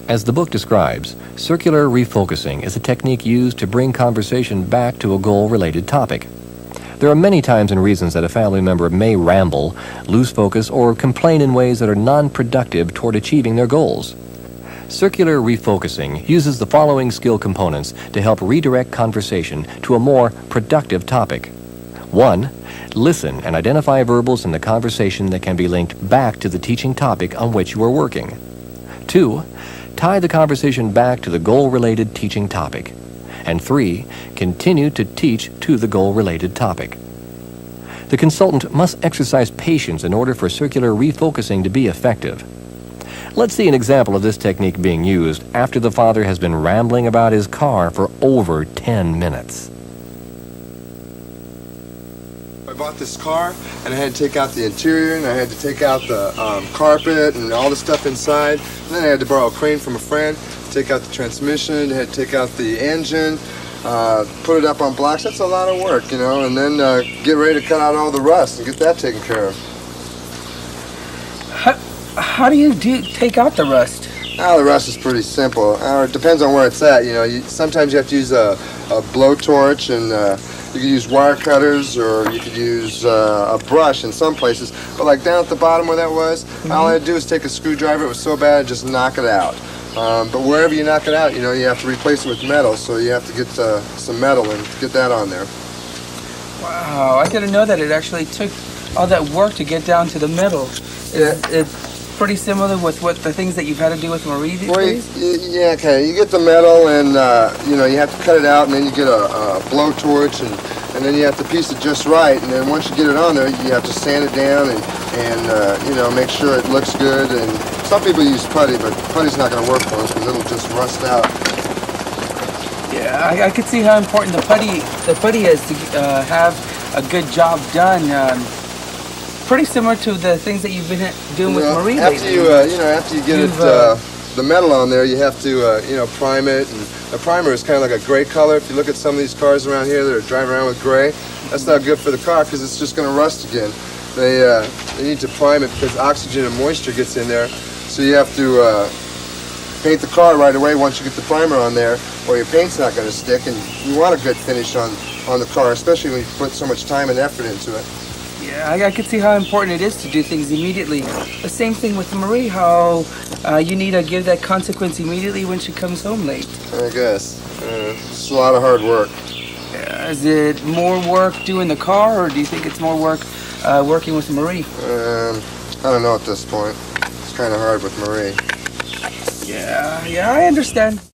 As the book describes, circular refocusing is a technique used to bring conversation back to a goal-related topic. There are many times and reasons that a family member may ramble, lose focus, or complain in ways that are non-productive toward achieving their goals. Circular refocusing uses the following skill components to help redirect conversation to a more productive topic. 1. Listen and identify verbals in the conversation that can be linked back to the teaching topic on which you are working. 2. Tie the conversation back to the goal-related teaching topic. And 3. Continue to teach to the goal-related topic. The consultant must exercise patience in order for circular refocusing to be effective. Let's see an example of this technique being used after the father has been rambling about his car for over 10 minutes. I bought this car and I had to take out the interior and I had to take out the carpet and all the stuff inside. And then I had to borrow a crane from a friend, take out the transmission, I had to take out the engine, put it up on blocks. That's a lot of work, you know, and then get ready to cut out all the rust and get that taken care of. How do you take out the rust? The rust is pretty simple. It depends on where it's at. You know, sometimes you have to use a blowtorch, and you could use wire cutters, or you could use a brush in some places. But like down at the bottom where that was, all I had to do was take a screwdriver. It was so bad, just knock it out. But wherever you knock it out, you know, you have to replace it with metal. So you have to get some metal and get that on there. Wow, I didn't know that it actually took all that work to get down to the metal. It's pretty similar with what the things that you've had to do with Marie these days? Yeah, okay. You get the metal and, you know, you have to cut it out, and then you get a blowtorch, and then you have to piece it just right. And then once you get it on there, you have to sand it down and you know, make sure it looks good. And some people use putty, but putty's not going to work for us because it'll just rust out. Yeah, I could see how important the putty is to have a good job done. Pretty similar to the things that you've been doing with Marie after lately. After you get the metal on there, you have to you know, prime it, and the primer is kind of like a gray color. If you look at some of these cars around here that are driving around with gray, that's not good for the car because it's just going to rust again. They need to prime it because oxygen and moisture gets in there, so you have to paint the car right away once you get the primer on there, or your paint's not going to stick. And you want a good finish on the car, especially when you put so much time and effort into it. Yeah, I could see how important it is to do things immediately. The same thing with Marie, how you need to give that consequence immediately when she comes home late. I guess. It's a lot of hard work. Is it more work doing the car, or do you think it's more work working with Marie? I don't know at this point. It's kind of hard with Marie. Yeah, I understand.